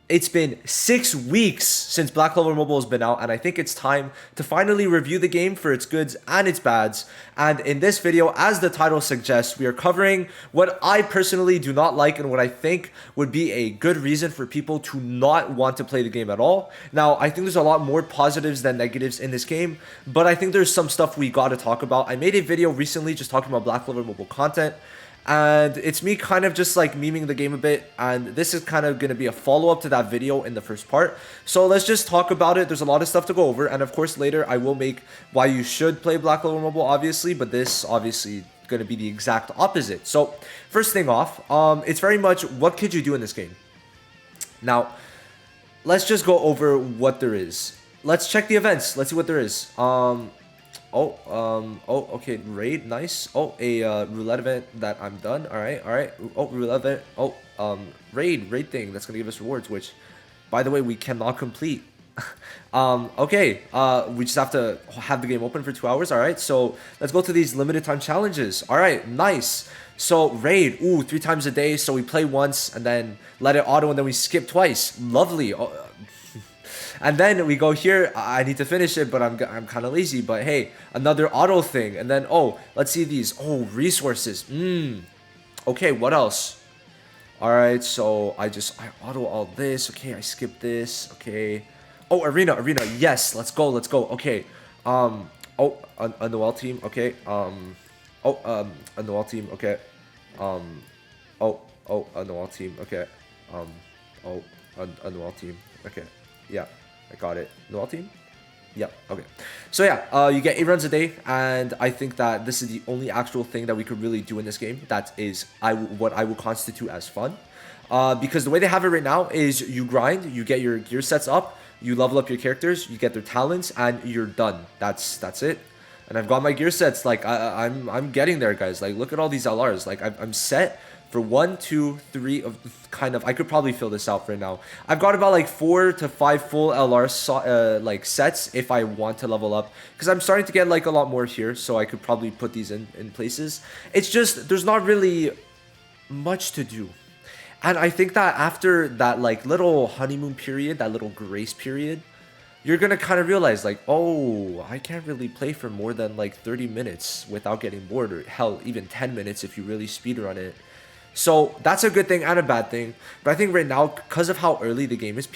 It's been 6 weeks since Black Clover Mobile has been out, and I think it's time to finally review the game for its goods and its bads. And in this video, as the title suggests, we are covering what I personally do not like and what I think would be a good reason for people to not want to play the game at all. Now, I think there's a lot more positives than negatives in this game, but I think there's some stuff we gotta talk about. I made a video recently just talking about Black Clover Mobile content, and it's me kind of just like memeing the game a bit, and this is kind of going to be a follow-up to that video in the first part. So let's just talk about it. There's a lot of stuff to go over, and of course later I will make why you should play Black Clover Mobile, obviously, but this obviously going to be the exact opposite. So first thing off, it's very much what could you do in this game. Now let's just go over what there is. Let's check the events. Let's see what there is. Okay, raid, nice. Oh, a roulette event that I'm done. All right. Oh, roulette event. Oh, raid thing that's gonna give us rewards, which, by the way, we cannot complete. Okay, we just have to have the game open for 2 hours. All right, so let's go to these limited time challenges. All right, nice. So raid, 3 times a day. So we play once and then let it auto, and then we skip twice. Lovely. And then we go here. I need to finish it, but I'm kind of lazy. But hey, another auto thing. And then, let's see these. Oh, resources. Okay, what else? All right, so I auto all this. Okay, I skip this. Okay. Oh, arena. Yes, let's go. Okay. A Noelle team. Okay. A Noelle team. Okay. A Noelle team. Okay. A Noelle team. Okay. Yeah. I got it. Noelle team? Yep. Okay. So yeah, you get 8 runs a day, and I think that this is the only actual thing that we could really do in this game. That is what I would constitute as fun. Because the way they have it right now is you grind, you get your gear sets up, you level up your characters, you get their talents, and you're done. That's it. And I've got my gear sets. Like I'm getting there, guys. Like look at all these LRs. Like I'm set for 1, 2, 3 of kind of. I could probably fill this out right now. I've got about like 4 to 5 full LR like sets if I want to level up, because I'm starting to get like a lot more here, so I could probably put these in places. It's just there's not really much to do. And I think that after that like little honeymoon period, that little grace period, you're gonna kind of realize like, oh, I can't really play for more than like 30 minutes without getting bored, or hell, even 10 minutes if you really speedrun it. So that's a good thing and a bad thing. But I think right now, because of how early the game is,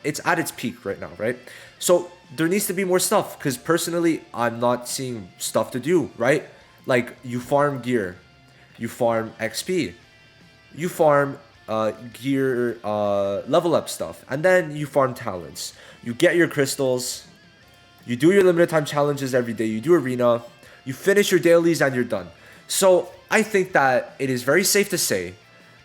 it's at its peak right now, right? So there needs to be more stuff, because personally, I'm not seeing stuff to do, right? Like you farm gear, you farm XP, you farm gear level up stuff, and then you farm talents. You get your crystals, you do your limited time challenges every day, you do arena, you finish your dailies, and you're done. So I think that it is very safe to say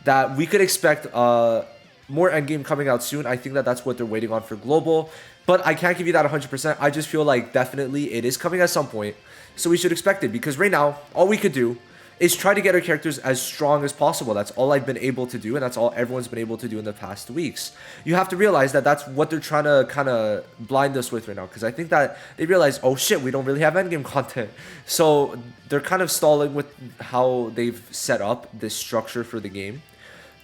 that we could expect more endgame coming out soon. I think that that's what they're waiting on for global, but I can't give you that 100%. I just feel like definitely it is coming at some point, so we should expect it, because right now all we could do is try to get our characters as strong as possible. That's all I've been able to do, and that's all everyone's been able to do in the past weeks. You have to realize that that's what they're trying to kind of blind us with right now, because I think that they realize, oh shit, we don't really have endgame content. So they're kind of stalling with how they've set up this structure for the game.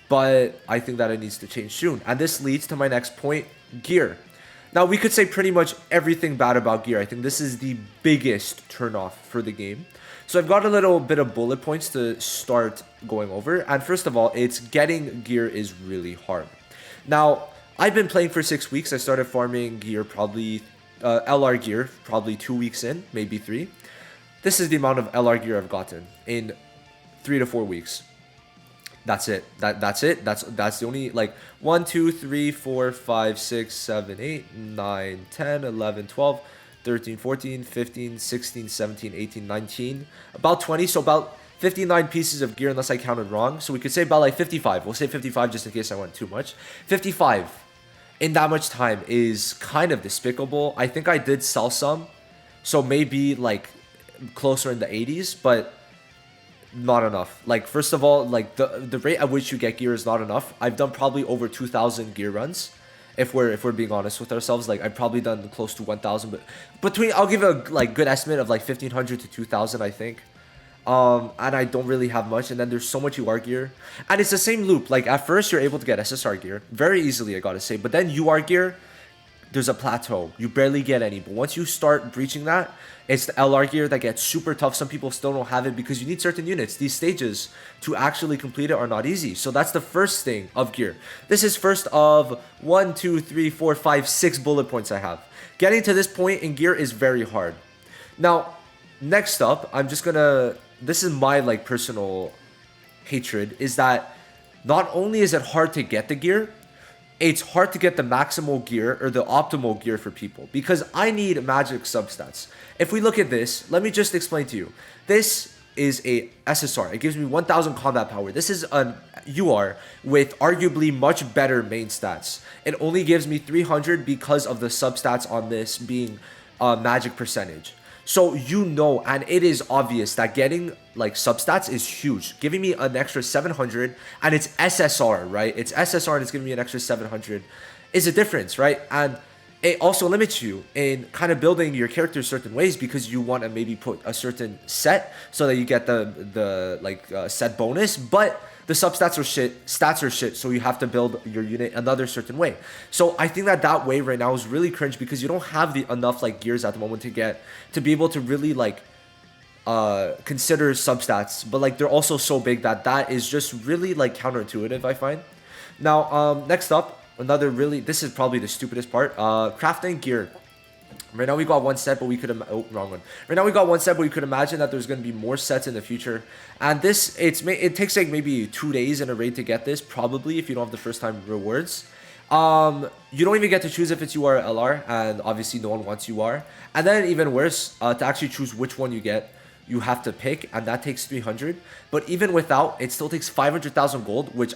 But I think that it needs to change soon. And this leads to my next point, gear. Now, we could say pretty much everything bad about gear. I think this is the biggest turnoff for the game. So I've got a little bit of bullet points to start going over. And first of all, it's getting gear is really hard. Now, I've been playing for 6 weeks. I started farming gear probably, LR gear, probably 2 weeks in, maybe 3. This is the amount of LR gear I've gotten in 3 to 4 weeks. That's it. That's it. That's the only, like, 1, 2, 3, 4, 5, 6, 7, 8, 9, 10, 11, 12, 13, 14, 15, 16, 17, 18, 19, about 20. So about 59 pieces of gear, unless I counted wrong. So we could say about like 55. We'll say 55 just in case I went too much. 55 in that much time is kind of despicable. I think I did sell some, so maybe like closer in the 80s, but not enough. Like, first of all, like the rate at which you get gear is not enough. I've done probably over 2,000 gear runs. If we're being honest with ourselves, like I've probably done close to 1,000, but I'll give a like good estimate of like 1,500 to 2,000, I think. And I don't really have much. And then there's so much UR gear, and it's the same loop. Like at first, you're able to get SSR gear very easily, I gotta say. But then UR gear, there's a plateau. You barely get any. But once you start breaching that, it's the LR gear that gets super tough. Some people still don't have it because you need certain units. These stages to actually complete it are not easy. So that's the first thing of gear. This is first of 1, 2, 3, 4, 5, 6 bullet points I have. Getting to this point in gear is very hard. Now, next up, I'm just gonna... This is my like personal hatred, is that not only is it hard to get the gear, it's hard to get the maximal gear or the optimal gear for people, because I need magic substats. If we look at this, let me just explain to you. This is a SSR. It gives me 1000 combat power. This is an UR with arguably much better main stats. It only gives me 300 because of the substats on this being magic percentage. So you know, and it is obvious that getting like substats is huge. Giving me an extra 700, and it's SSR, right? It's SSR and it's giving me an extra 700 is a difference, right? And it also limits you in kind of building your character certain ways, because you want to maybe put a certain set so that you get the set bonus, but the substats are shit, stats are shit, so you have to build your unit another certain way. So I think that way right now is really cringe, because you don't have the enough like gears at the moment to be able to really like consider substats, but like they're also so big that is just really like counterintuitive, I find. Now next up, this is probably the stupidest part, crafting gear. Right now we got one set, but we could wrong one. Right now we got one set, but we could imagine that there's going to be more sets in the future. And this, it takes like maybe 2 days in a raid to get this, probably, if you don't have the first time rewards. You don't even get to choose if it's UR or LR, and obviously no one wants UR. And then even worse, to actually choose which one you get, you have to pick, and that takes 300. But even without, it still takes 500,000 gold, which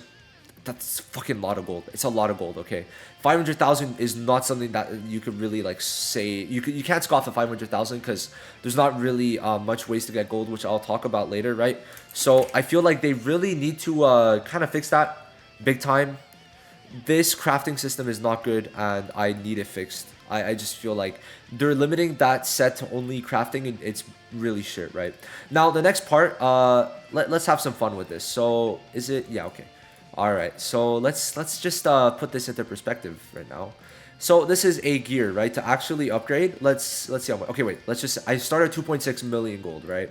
that's fucking a lot of gold. It's a lot of gold, okay? 500,000 is not something that you could really like say. You can't scoff at 500,000, because there's not really much ways to get gold, which I'll talk about later, right? So I feel like they really need to kind of fix that big time. This crafting system is not good, and I need it fixed. I just feel like they're limiting that set to only crafting, and it's really shit, right? Now the next part, let's have some fun with this. So is it? Yeah, okay. All right, so let's just put this into perspective right now. So this is a gear, right? To actually upgrade, let's see how much. Okay, wait. I started 2.6 million gold, right?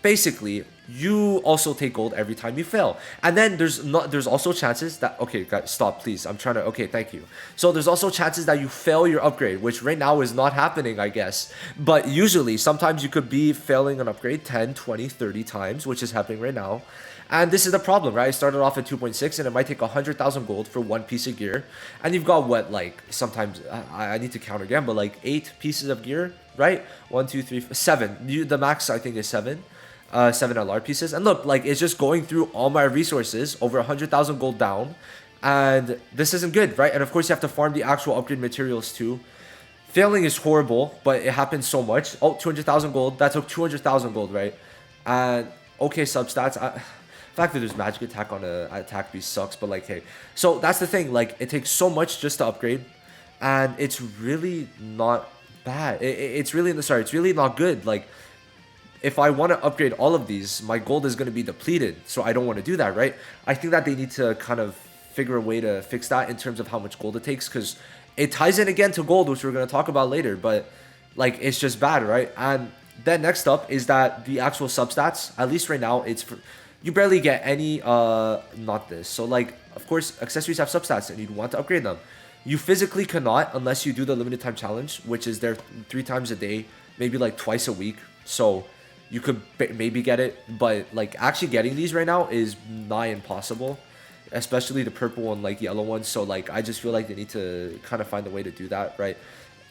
Basically, you also take gold every time you fail, and then there's also chances that, okay guys, stop please, I'm trying to, okay, thank you. So there's also chances that you fail your upgrade, which right now is not happening, I guess, but usually sometimes you could be failing an upgrade 10, 20, 30 times, which is happening right now. And this is the problem, right? I started off at 2.6, and it might take 100,000 gold for one piece of gear. And you've got what, like, sometimes, I need to count again, but like 8 pieces of gear, right? 1, 2, 3, 4, 7. The max, I think, is 7. 7 LR pieces. And look, like, it's just going through all my resources, over 100,000 gold down. And this isn't good, right? And of course, you have to farm the actual upgrade materials too. Failing is horrible, but it happens so much. Oh, 200,000 gold. That took 200,000 gold, right? And okay, substats. The fact that there's magic attack on a attack beast sucks, but like, hey. So that's the thing, like, it takes so much just to upgrade, and it's really not bad. It's really not good. Like, if I want to upgrade all of these, my gold is going to be depleted, so I don't want to do that, right? I think that they need to kind of figure a way to fix that in terms of how much gold it takes, because it ties in again to gold, which we're going to talk about later, but like, it's just bad, right? And then next up is that the actual substats, at least right now, you barely get any, not this. So like, of course, accessories have substats and you'd want to upgrade them. You physically cannot unless you do the limited time challenge, which is there 3 times a day, maybe like twice a week. So you could maybe get it, but like actually getting these right now is nigh impossible, especially the purple and like yellow ones. So like, I just feel like they need to kind of find a way to do that, right?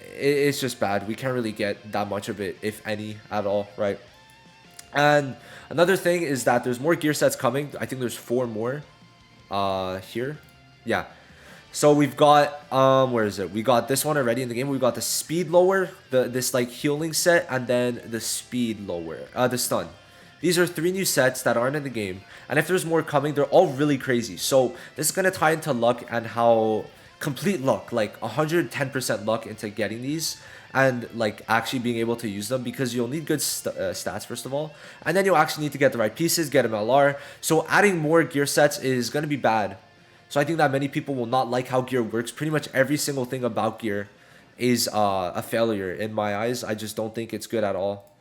It's just bad. We can't really get that much of it, if any at all, right? And another thing is that there's more gear sets coming. I think there's 4 more here. Yeah. So we've got, where is it? We got this one already in the game. We got the speed lower, this like healing set, and then the speed lower, the stun. These are 3 new sets that aren't in the game. And if there's more coming, they're all really crazy. So this is going to tie into luck and how complete luck, like 110% luck into getting these. and like actually being able to use them, because you'll need good stats first of all, and then you'll actually need to get the right pieces, get MLR. So adding more gear sets is going to be bad. So I think that many people will not like how gear works. Pretty much every single thing about gear is a failure in my eyes. I just don't think it's good at all.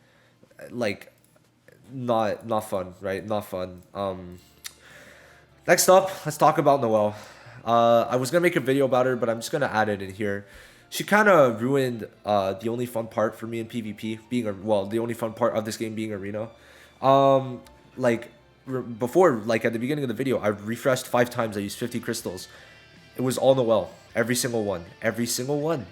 Like, not fun, right? Not fun. Next up, let's talk about Noelle. I was gonna make a video about her, but I'm just gonna add it in here. She kind of ruined the only fun part for me in PvP, being the only fun part of this game being arena. Like before, like at the beginning of the video, I refreshed 5 times. I used 50 crystals. It was all Noelle, every single one,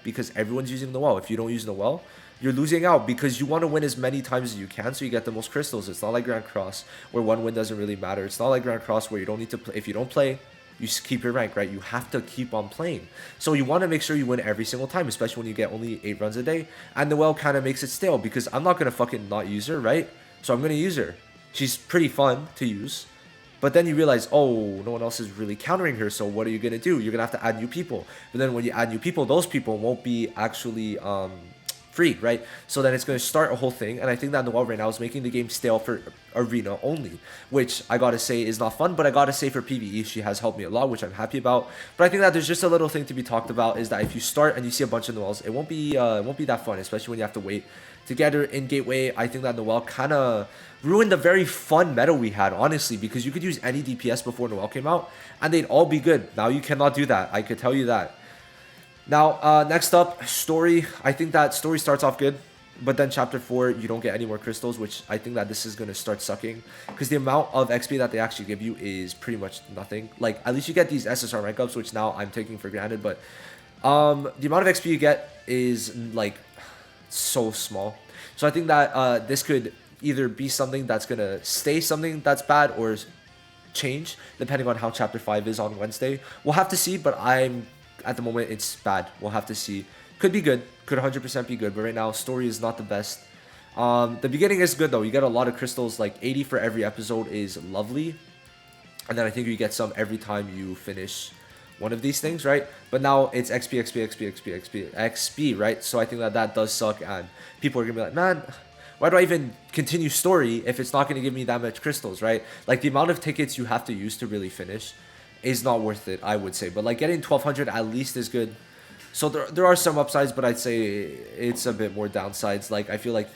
because everyone's using Noelle. If you don't use Noelle, you're losing out, because you want to win as many times as you can so you get the most crystals. It's not like Grand Cross where one win doesn't really matter. It's not like Grand Cross where you don't need to play. If you don't play, you just keep your rank, right? You have to keep on playing. So you want to make sure you win every single time, especially when you get only 8 runs a day. And Noelle kind of makes it stale, because I'm not going to fucking not use her, right? So I'm going to use her. She's pretty fun to use. But then you realize, oh, no one else is really countering her, so what are you going to do? You're going to have to add new people. But then when you add new people, those people won't be actually free, right? So then it's going to start a whole thing, and I think that Noelle right now is making the game stale for arena only, which I gotta say is not fun, but I gotta say for PvE, she has helped me a lot, which I'm happy about. But I think that there's just a little thing to be talked about, is that if you start and you see a bunch of Noelles, it won't be that fun, especially when you have to wait to get her in Gateway. I think that Noelle kind of ruined the very fun meta we had, honestly, because you could use any DPS before Noelle came out, and they'd all be good. Now you cannot do that, I could tell you that. Now, next up, story. I think that story starts off good, but then chapter 4, you don't get any more crystals, which I think that this is going to start sucking, because the amount of XP that they actually give you is pretty much nothing. Like, at least you get these SSR rank ups, which now I'm taking for granted, but the amount of XP you get is, like, so small. So I think that this could either be something that's going to stay something that's bad, or change, depending on how chapter 5 is on Wednesday. We'll have to see, but at the moment, it's bad. We'll have to see. Could be good. Could 100% be good. But right now, story is not the best. The beginning is good, though. You get a lot of crystals. Like, 80 for every episode is lovely. And then I think you get some every time you finish one of these things, right? But now it's XP, XP, XP, XP, XP, XP, right? So I think that does suck. And people are going to be like, man, why do I even continue story if it's not going to give me that much crystals, right? Like, the amount of tickets you have to use to really finish is not worth it, I would say. But like, getting 1200 at least is good. So there are some upsides, but I'd say it's a bit more downsides. Like, I feel like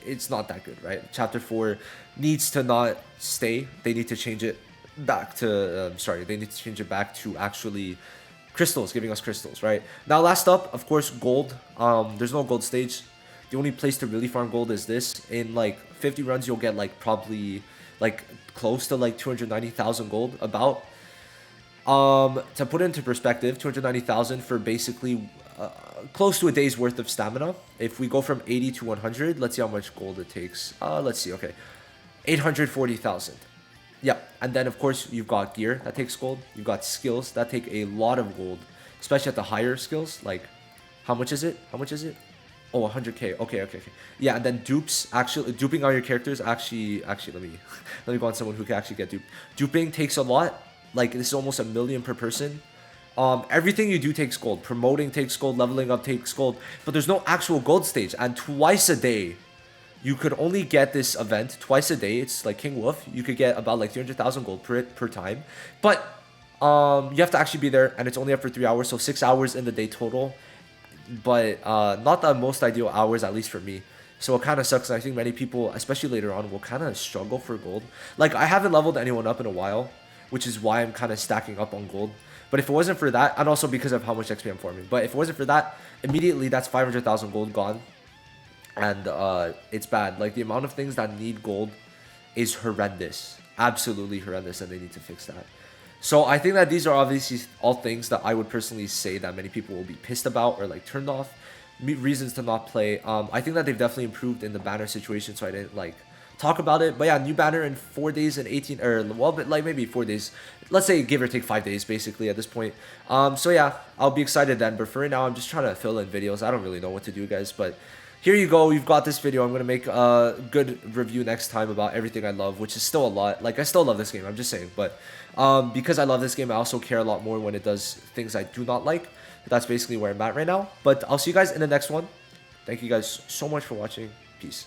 it's not that good, right? Chapter 4 needs to not stay. They need to change it back to they need to change it back to actually crystals, giving us crystals, right? Now, last up, of course, gold. There's no gold stage. The only place to really farm gold is this. In like 50 runs, you'll get like probably like close to like 290,000 gold about. To put it into perspective, 290,000 for basically close to a day's worth of stamina. If we go from 80 to 100, let's see how much gold it takes. Let's see, okay. 840,000. Yeah, and then of course you've got gear that takes gold. You've got skills that take a lot of gold, especially at the higher skills. Like, how much is it? How much is it? Oh, 100k. Okay. Yeah, and then dupes, actually duping all your characters. Actually, let me go on someone who can actually get duped. Duping takes a lot. Like, this is almost 1 million per person. Everything you do takes gold. Promoting takes gold. Leveling up takes gold. But there's no actual gold stage. And twice a day, you could only get this event twice a day. It's like King Wolf. You could get about like 300,000 gold per time. But you have to actually be there. And it's only up for 3 hours. So 6 hours in the day total. But not the most ideal hours, at least for me. So it kind of sucks. And I think many people, especially later on, will kind of struggle for gold. Like, I haven't leveled anyone up in a while, which is why I'm kind of stacking up on gold. But if it wasn't for that, and also because of how much XP I'm farming, but if it wasn't for that, immediately that's 500,000 gold gone. And it's bad. Like, the amount of things that need gold is horrendous. Absolutely horrendous, and they need to fix that. So I think that these are obviously all things that I would personally say that many people will be pissed about or like turned off. Reasons to not play. I think that they've definitely improved in the banner situation, so I didn't like talk about it. But yeah, new banner in 4 days and 18, or well, but like maybe 4 days. Let's say give or take 5 days basically at this point. So yeah, I'll be excited then. But for right now, I'm just trying to fill in videos. I don't really know what to do, guys. But here you go. You've got this video. I'm going to make a good review next time about everything I love, which is still a lot. Like, I still love this game. I'm just saying. But because I love this game, I also care a lot more when it does things I do not like. That's basically where I'm at right now. But I'll see you guys in the next one. Thank you guys so much for watching. Peace.